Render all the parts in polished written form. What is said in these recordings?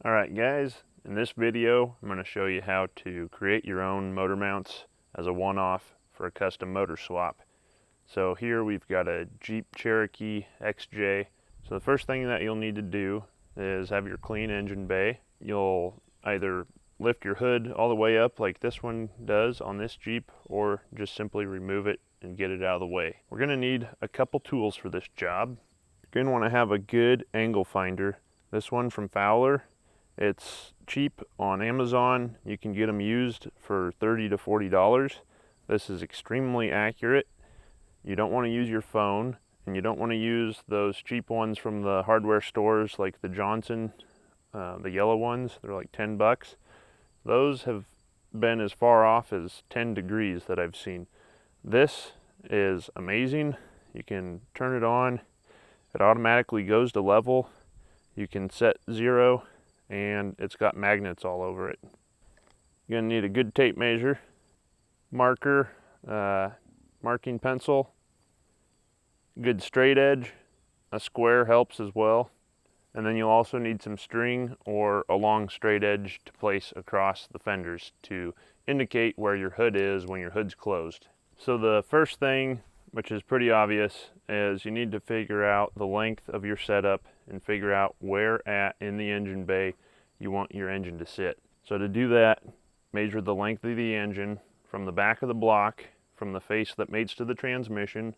Alright guys, in this video I'm going to show you how to create your own motor mounts as a one-off for a custom motor swap. So here we've got a Jeep Cherokee XJ. So the first thing that you'll need to do is have your clean engine bay. You'll either lift your hood all the way up like this one does on this Jeep, or just simply remove it and get it out of the way. We're going to need a couple tools for this job. You're going to want to have a good angle finder. This one from Fowler. It's cheap on Amazon. You can get them used for $30 to $40. This is extremely accurate. You don't want to use your phone, and you don't want to use those cheap ones from the hardware stores like the Johnson, the yellow ones. They're like 10 bucks. Those have been as far off as 10 degrees that I've seen. This is amazing. You can turn it on. It automatically goes to level. You can set 0. And it's got magnets all over it. You're going to need a good tape measure, marker, marking pencil, good straight edge, a square helps as well, and then you'll also need some string or a long straight edge to place across the fenders to indicate where your hood is when your hood's closed. So the first thing, which is pretty obvious, is you need to figure out the length of your setup and figure out where at in the engine bay you want your engine to sit. So to do that, measure the length of the engine from the back of the block, from the face that mates to the transmission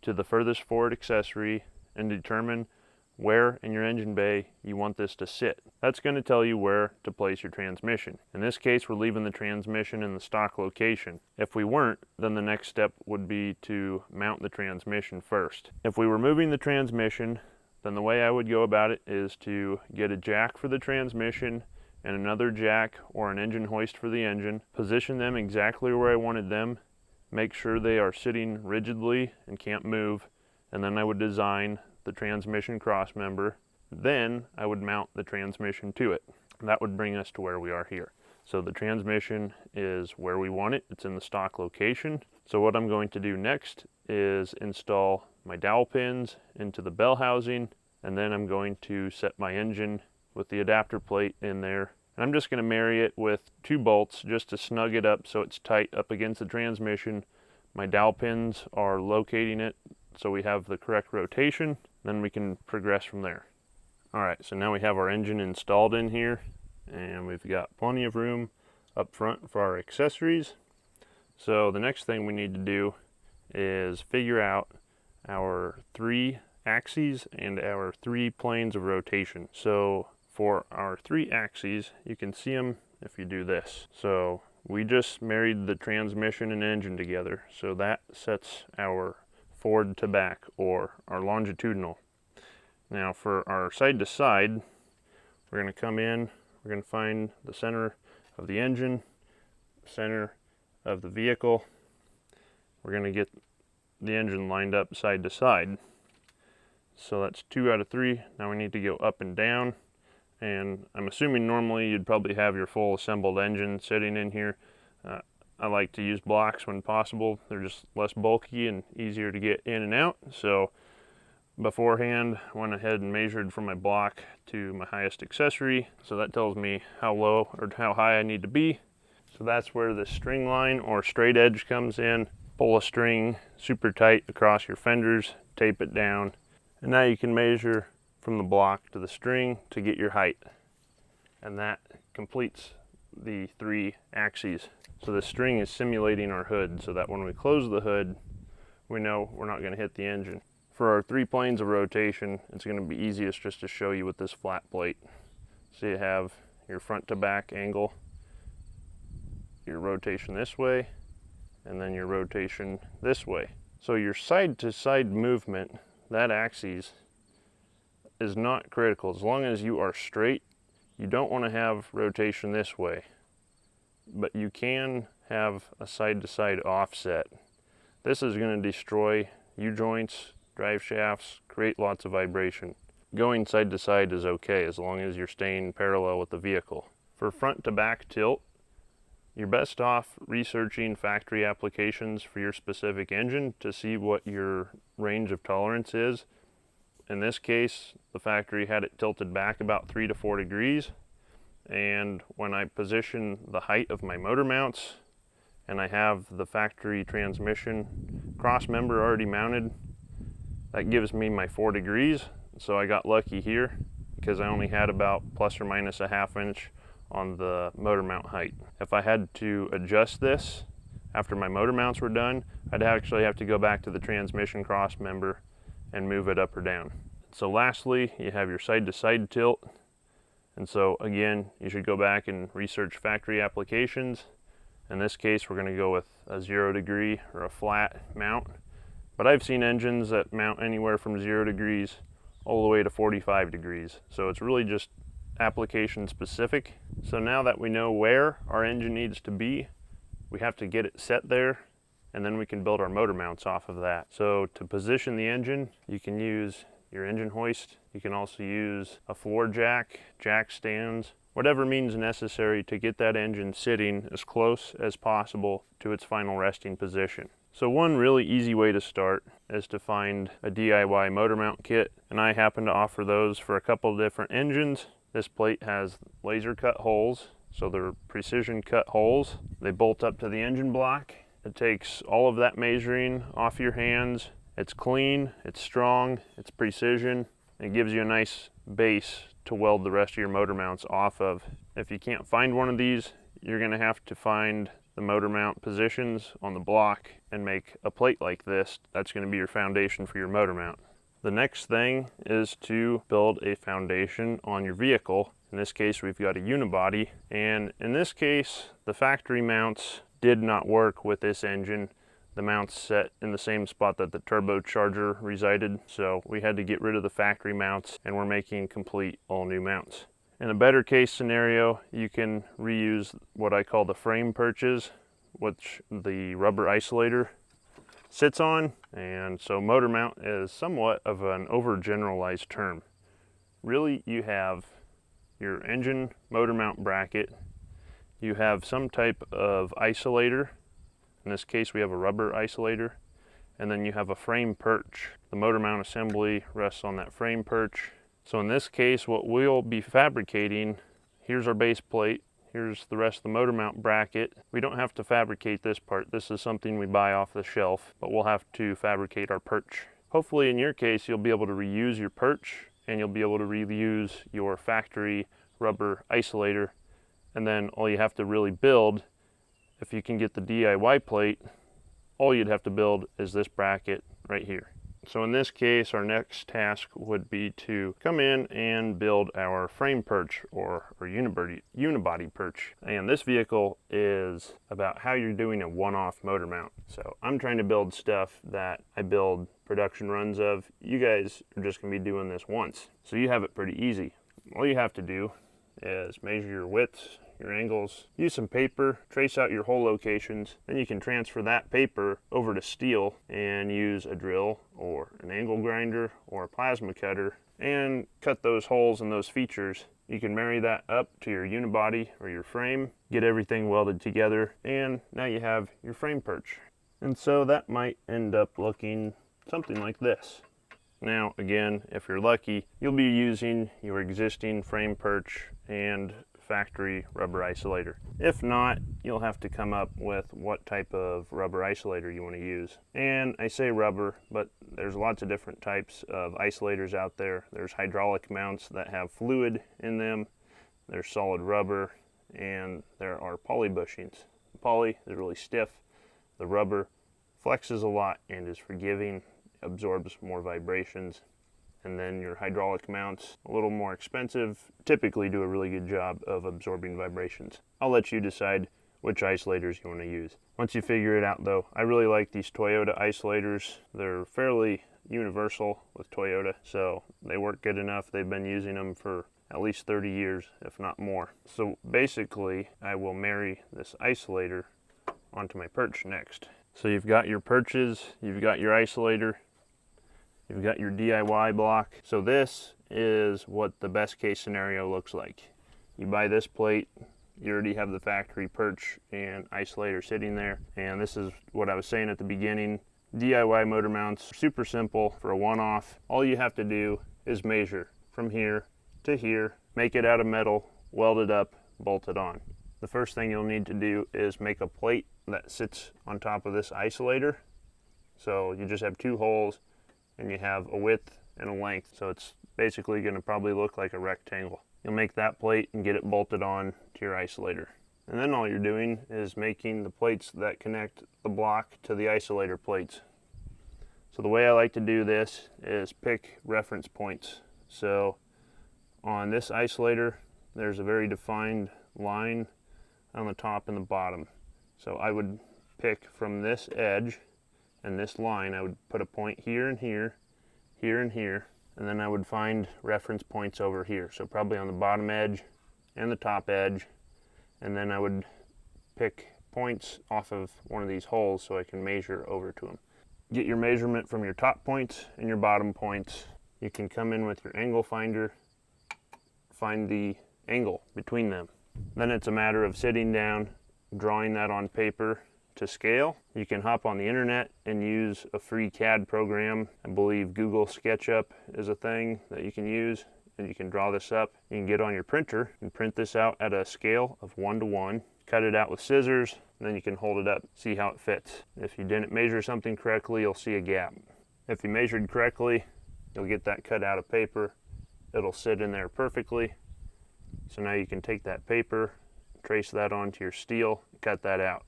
to the furthest forward accessory, and determine where in your engine bay you want this to sit. That's going to tell you where to place your transmission. In this case, we're leaving the transmission in the stock location. If we weren't, then the next step would be to mount the transmission first. If we were moving the transmission, then the way I would go about it is to get a jack for the transmission and another jack or an engine hoist for the engine, position them exactly where I wanted them, make sure they are sitting rigidly and can't move, and then I would design the transmission cross member. Then I would mount the transmission to it. That would bring us to where we are here. So the transmission is where we want it. It's in the stock location. So what I'm going to do next is install my dowel pins into the bell housing, and then I'm going to set my engine with the adapter plate in there. And I'm just going to marry it with 2 bolts just to snug it up so it's tight up against the transmission. My dowel pins are locating it so we have the correct rotation. Then we can progress from there. Alright, so now we have our engine installed in here, and we've got plenty of room up front for our accessories. So the next thing we need to do is figure out our 3 axes and our 3 planes of rotation. So for our 3 axes, you can see them if you do this. So we just married the transmission and engine together, so that sets our forward to back, or our longitudinal. Now for our side to side, we're going to come in, we're going to find the center of the engine, center of the vehicle. We're going to get the engine lined up side to side. So that's 2 out of 3. Now we need to go up and down, and I'm assuming normally you'd probably have your full assembled engine sitting in here. I like to use blocks when possible. They're just less bulky and easier to get in and out. So beforehand, went ahead and measured from my block to my highest accessory. So that tells me how low or how high I need to be. So that's where the string line or straight edge comes in. Pull a string super tight across your fenders, tape it down, and now you can measure from the block to the string to get your height. And that completes the 3 axes. So the string is simulating our hood so that when we close the hood, we know we're not going to hit the engine. For our 3 planes of rotation, it's going to be easiest just to show you with this flat plate. So you have your front to back angle, your rotation this way, and then your rotation this way. So your side to side movement, that axis, is not critical. As long as you are straight, you don't want to have rotation this way, but you can have a side to side offset. This is going to destroy U-joints, drive shafts, create lots of vibration. Going side to side is okay as long as you're staying parallel with the vehicle. For front to back tilt, you're best off researching factory applications for your specific engine to see what your range of tolerance is. In this case, the factory had it tilted back about 3 to 4 degrees. and when I position the height of my motor mounts and I have the factory transmission cross member already mounted, that gives me my 4 degrees. So I got lucky here because I only had about plus or minus a ½ inch on the motor mount height. If I had to adjust this after my motor mounts were done, I'd actually have to go back to the transmission cross member and move it up or down. So lastly, you have your side-to-side tilt. And so again, you should go back and research factory applications. In this case, we're going to go with a 0 degree or a flat mount. But I've seen engines that mount anywhere from 0 degrees all the way to 45 degrees. So it's really just application specific. So now that we know where our engine needs to be, we have to get it set there, and then we can build our motor mounts off of that. So to position the engine, you can use your engine hoist. You can also use a floor jack, jack stands, whatever means necessary to get that engine sitting as close as possible to its final resting position. So one really easy way to start is to find a DIY motor mount kit, and I happen to offer those for a couple of different engines. This plate has laser cut holes, so they're precision cut holes. They bolt up to the engine block. It takes all of that measuring off your hands. It's clean, it's strong, it's precision. It gives you a nice base to weld the rest of your motor mounts off of. If you can't find one of these, you're going to have to find the motor mount positions on the block and make a plate like this. That's going to be your foundation for your motor mount. The next thing is to build a foundation on your vehicle. In this case, we've got a unibody, and in this case, the factory mounts did not work with this engine. The mounts set in the same spot that the turbocharger resided, so we had to get rid of the factory mounts, and we're making complete all new mounts. In a better case scenario, you can reuse what I call the frame perches, which the rubber isolator sits on. And so motor mount is somewhat of an overgeneralized term. Really, you have your engine motor mount bracket, you have some type of isolator. In this case, we have a rubber isolator, and then you have a frame perch. The motor mount assembly rests on that frame perch. So in this case, what we'll be fabricating, here's our base plate, here's the rest of the motor mount bracket. We don't have to fabricate this part. This is something we buy off the shelf, but we'll have to fabricate our perch. Hopefully in your case, you'll be able to reuse your perch, and you'll be able to reuse your factory rubber isolator. And then all you have to really build, if you can get the DIY plate, all you'd have to build is this bracket right here. So in this case, our next task would be to come in and build our frame perch or unibody perch. And this vehicle is about how you're doing a one-off motor mount. So I'm trying to build stuff that I build production runs of. You guys are just gonna be doing this once. So you have it pretty easy. All you have to do is measure your widths, your angles, use some paper, trace out your hole locations, then you can transfer that paper over to steel and use a drill or an angle grinder or a plasma cutter and cut those holes and those features. You can marry that up to your unibody or your frame, get everything welded together, and now you have your frame perch. And so that might end up looking something like this. Now again, if you're lucky, you'll be using your existing frame perch and factory rubber isolator. If not, you'll have to come up with what type of rubber isolator you want to use. And I say rubber, but there's lots of different types of isolators out there. There's hydraulic mounts that have fluid in them, there's solid rubber, and there are poly bushings. The poly is really stiff, the rubber flexes a lot and is forgiving, absorbs more vibrations. And then your hydraulic mounts, a little more expensive, typically do a really good job of absorbing vibrations. I'll let you decide which isolators you want to use. Once you figure it out though, I really like these Toyota isolators. They're fairly universal with Toyota, so they work good enough. They've been using them for at least 30 years, if not more. So basically, I will marry this isolator onto my perch next. So you've got your perches, you've got your isolator, you've got your DIY block. So this is what the best case scenario looks like. You buy this plate, you already have the factory perch and isolator sitting there. And this is what I was saying at the beginning. DIY motor mounts, super simple for a one-off. All you have to do is measure from here to here, make it out of metal, weld it up, bolted on. The first thing you'll need to do is make a plate that sits on top of this isolator. So you just have 2 holes and you have a width and a length. So it's basically going to probably look like a rectangle. You'll make that plate and get it bolted on to your isolator. And then all you're doing is making the plates that connect the block to the isolator plates. So the way I like to do this is pick reference points. So on this isolator, there's a very defined line on the top and the bottom. So I would pick from this edge and this line, I would put a point here and here, here and here, and then I would find reference points over here. So probably on the bottom edge and the top edge, and then I would pick points off of one of these holes so I can measure over to them. Get your measurement from your top points and your bottom points. You can come in with your angle finder, find the angle between them. Then it's a matter of sitting down, drawing that on paper to scale. You can hop on the internet and use a free CAD program. I believe Google SketchUp is a thing that you can use, and you can draw this up. You can get on your printer and print this out at a scale of 1:1. Cut it out with scissors, and then you can hold it up, see how it fits. If you didn't measure something correctly, you'll see a gap. If you measured correctly, you'll get that cut out of paper. It'll sit in there perfectly. So now you can take that paper, trace that onto your steel, cut that out.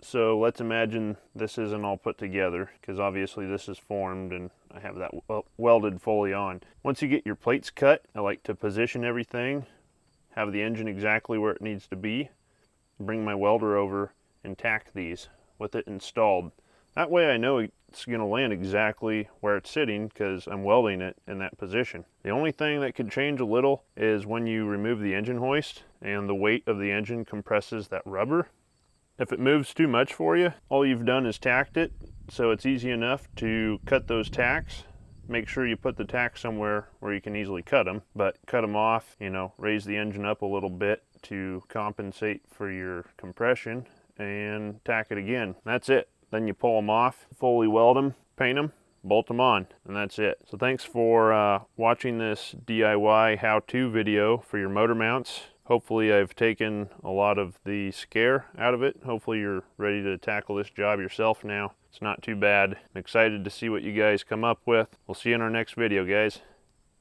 So let's imagine this isn't all put together, because obviously this is formed and I have that welded fully on. Once you get your plates cut, I like to position everything, have the engine exactly where it needs to be, bring my welder over and tack these with it installed. That way I know it's going to land exactly where it's sitting because I'm welding it in that position. The only thing that could change a little is when you remove the engine hoist and the weight of the engine compresses that rubber. If it moves too much for you, all you've done is tacked it, so it's easy enough to cut those tacks. Make sure you put the tacks somewhere where you can easily cut them, but cut them off, raise the engine up a little bit to compensate for your compression and tack it again. That's it. Then you pull them off, fully weld them, paint them, bolt them on, and that's it. So thanks for watching this DIY how-to video for your motor mounts. Hopefully I've taken a lot of the scare out of it. Hopefully you're ready to tackle this job yourself now. It's not too bad. I'm excited to see what you guys come up with. We'll see you in our next video, guys.